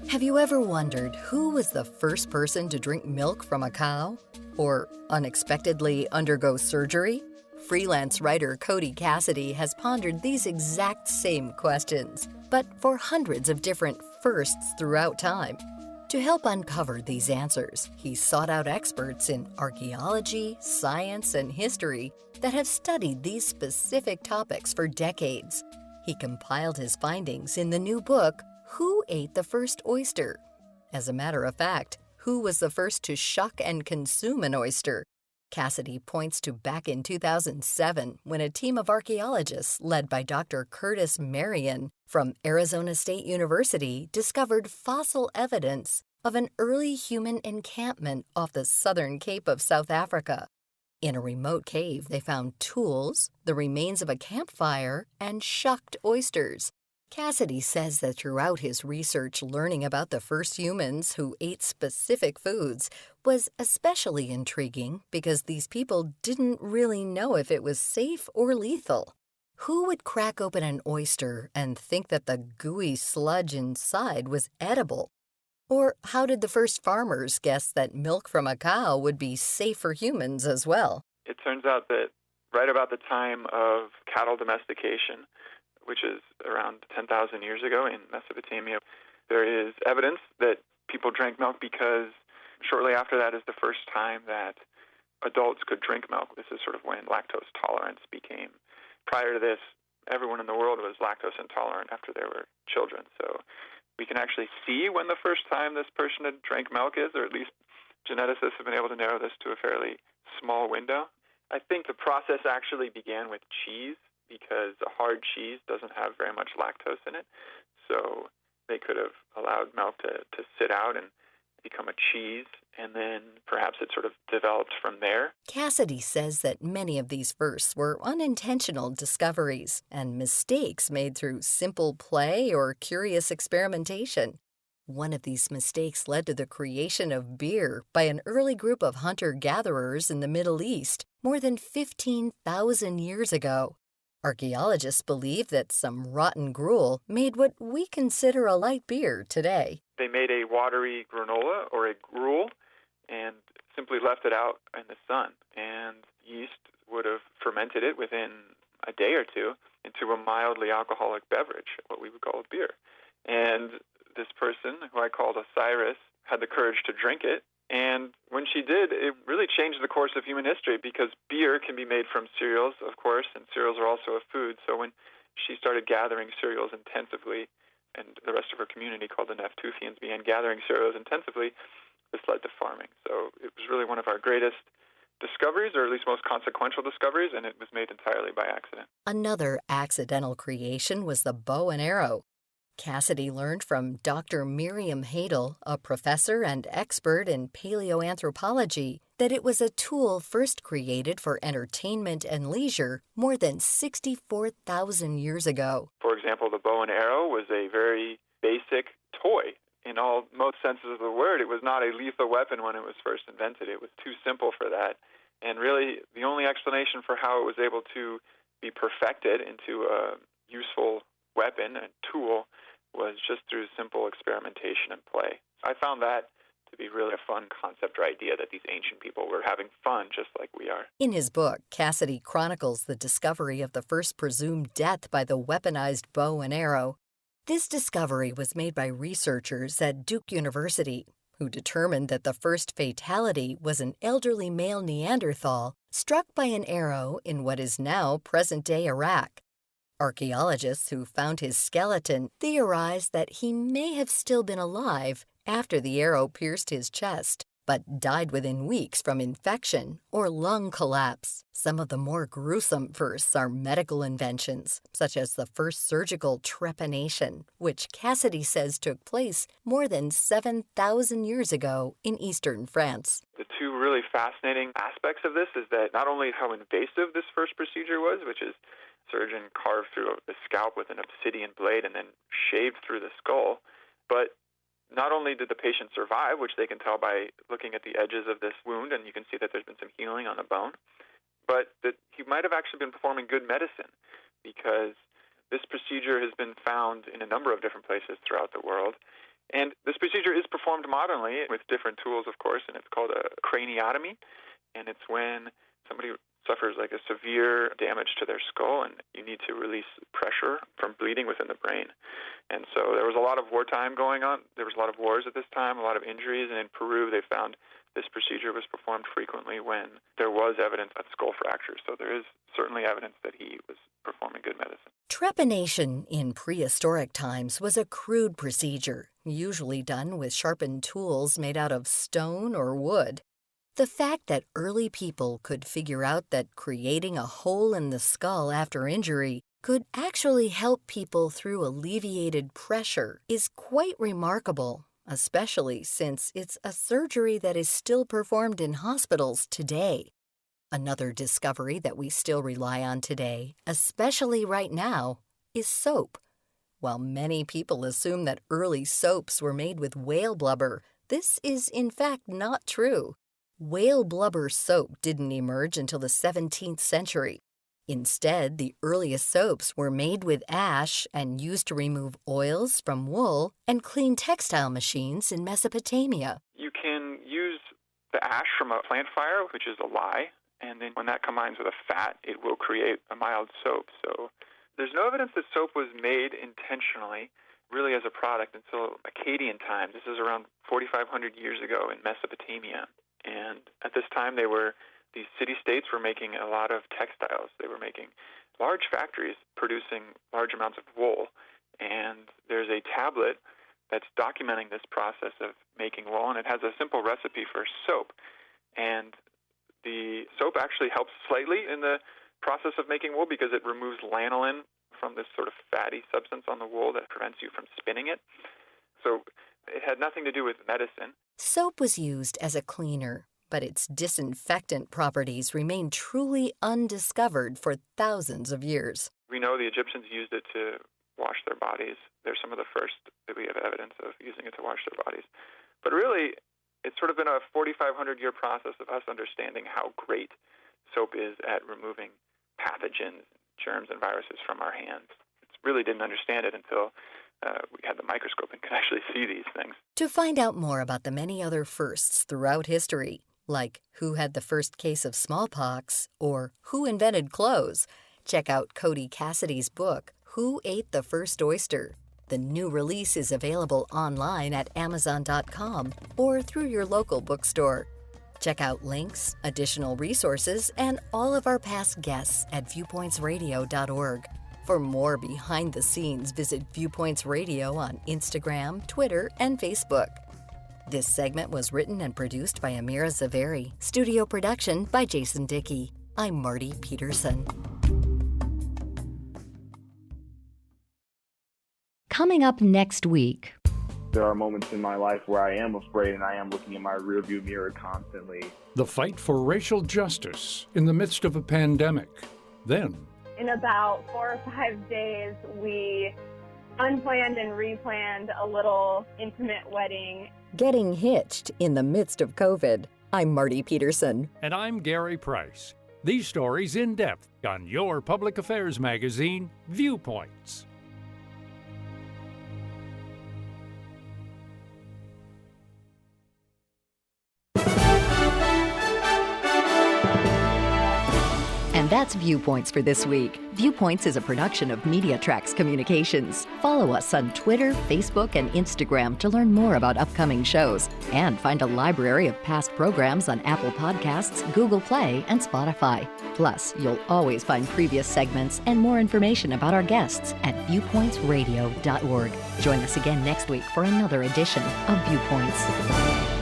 Have you ever wondered who was the first person to drink milk from a cow? Or unexpectedly undergo surgery? Freelance writer Cody Cassidy has pondered these exact same questions, but for hundreds of different firsts throughout time. To help uncover these answers, he sought out experts in archaeology, science, and history that have studied these specific topics for decades. He compiled his findings in the new book, Who Ate the First Oyster? As a matter of fact, who was the first to shuck and consume an oyster? Cassidy points to back in 2007 when a team of archaeologists led by Dr. Curtis Marion from Arizona State University discovered fossil evidence of an early human encampment off the southern Cape of South Africa. In a remote cave, they found tools, the remains of a campfire, and shucked oysters. Cassidy says that throughout his research, learning about the first humans who ate specific foods was especially intriguing because these people didn't really know if it was safe or lethal. Who would crack open an oyster and think that the gooey sludge inside was edible? Or how did the first farmers guess that milk from a cow would be safe for humans as well? It turns out that right about the time of cattle domestication, which is around 10,000 years ago in Mesopotamia, there is evidence that people drank milk because shortly after that is the first time that adults could drink milk. This is sort of when lactose tolerance became. Prior to this, everyone in the world was lactose intolerant after they were children. So we can actually see when the first time this person had drank milk is, or at least geneticists have been able to narrow this to a fairly small window. I think the process actually began with cheese because a hard cheese doesn't have very much lactose in it. So they could have allowed milk to sit out and become a cheese, and then perhaps it sort of developed from there. Cassidy says that many of these firsts were unintentional discoveries and mistakes made through simple play or curious experimentation. One of these mistakes led to the creation of beer by an early group of hunter-gatherers in the Middle East more than 15,000 years ago. Archaeologists believe that some rotten gruel made what we consider a light beer today. They made a watery granola or a gruel and simply left it out in the sun. And yeast would have fermented it within a day or two into a mildly alcoholic beverage, what we would call a beer. And this person, who I called Osiris, had the courage to drink it. And when she did, it really changed the course of human history because beer can be made from cereals, of course, and cereals are also a food. So when she started gathering cereals intensively, and the rest of her community called the Neptufians began gathering cereals intensively, this led to farming. So it was really one of our greatest discoveries, or at least most consequential discoveries, and it was made entirely by accident. Another accidental creation was the bow and arrow. Cassidy learned from Dr. Miriam Hadel, a professor and expert in paleoanthropology, that it was a tool first created for entertainment and leisure more than 64,000 years ago. For example, the bow and arrow was a very basic toy. In most senses of the word, it was not a lethal weapon when it was first invented. It was too simple for that. And really, the only explanation for how it was able to be perfected into a useful weapon and tool was just through simple experimentation and play. I found that to be really a fun concept or idea that these ancient people were having fun just like we are. In his book, Cassidy chronicles the discovery of the first presumed death by the weaponized bow and arrow. This discovery was made by researchers at Duke University, who determined that the first fatality was an elderly male Neanderthal struck by an arrow in what is now present-day Iraq. Archaeologists who found his skeleton theorized that he may have still been alive after the arrow pierced his chest, but died within weeks from infection or lung collapse. Some of the more gruesome firsts are medical inventions, such as the first surgical trepanation, which Cassidy says took place more than 7,000 years ago in eastern France. The two really fascinating aspects of this is that not only how invasive this first procedure was, which is surgeon carved through the scalp with an obsidian blade and then shaved through the skull, but not only did the patient survive, which they can tell by looking at the edges of this wound, and you can see that there's been some healing on the bone, but that he might have actually been performing good medicine because this procedure has been found in a number of different places throughout the world, And this procedure is performed modernly with different tools, of course, and it's called a craniotomy. And it's when somebody suffers like a severe damage to their skull and you need to release pressure from bleeding within the brain. And so there was a lot of wartime going on. There was a lot of wars at this time, a lot of injuries. And in Peru, they found this procedure was performed frequently when there was evidence of skull fractures. So there is certainly evidence that he was performing good medicine. Trepanation in prehistoric times was a crude procedure, usually done with sharpened tools made out of stone or wood. The fact that early people could figure out that creating a hole in the skull after injury could actually help people through alleviated pressure is quite remarkable, especially since it's a surgery that is still performed in hospitals today. Another discovery that we still rely on today, especially right now, is soap. While many people assume that early soaps were made with whale blubber, this is in fact not true. Whale blubber soap didn't emerge until the 17th century. Instead, the earliest soaps were made with ash and used to remove oils from wool and clean textile machines in Mesopotamia. You can use the ash from a plant fire, which is a lye, and then when that combines with a fat, it will create a mild soap. So there's no evidence that soap was made intentionally, really as a product, until Akkadian times. This is around 4,500 years ago in Mesopotamia. And at this time, these city-states were making a lot of textiles. They were making large factories producing large amounts of wool. And there's a tablet that's documenting this process of making wool, and it has a simple recipe for soap. And the soap actually helps slightly in the process of making wool because it removes lanolin from this sort of fatty substance on the wool that prevents you from spinning it. So it had nothing to do with medicine. Soap was used as a cleaner, but its disinfectant properties remain truly undiscovered for thousands of years. We know the Egyptians used it to wash their bodies. They're some of the first that we have evidence of using it to wash their bodies. But really, it's sort of been a 4,500-year process of us understanding how great soap is at removing pathogens, germs, and viruses from our hands. Really didn't understand it until we had the microscope and could actually see these things. To find out more about the many other firsts throughout history, like who had the first case of smallpox or who invented clothes, check out Cody Cassidy's book, Who Ate the First Oyster? The new release is available online at Amazon.com or through your local bookstore. Check out links, additional resources, and all of our past guests at viewpointsradio.org. For more behind the scenes, visit Viewpoints Radio on Instagram, Twitter, and Facebook. This segment was written and produced by Amira Zaveri. Studio production by Jason Dickey. I'm Marty Peterson. Coming up next week. There are moments in my life where I am afraid and I am looking in my rearview mirror constantly. The fight for racial justice in the midst of a pandemic. Then, in about 4 or 5 days, we unplanned and replanned a little intimate wedding. Getting hitched in the midst of COVID. I'm Marty Peterson. And I'm Gary Price. These stories in depth on your public affairs magazine, Viewpoints. And that's Viewpoints for this week. Viewpoints is a production of MediaTrax Communications. Follow us on Twitter, Facebook, and Instagram to learn more about upcoming shows. And find a library of past programs on Apple Podcasts, Google Play, and Spotify. Plus, you'll always find previous segments and more information about our guests at viewpointsradio.org. Join us again next week for another edition of Viewpoints.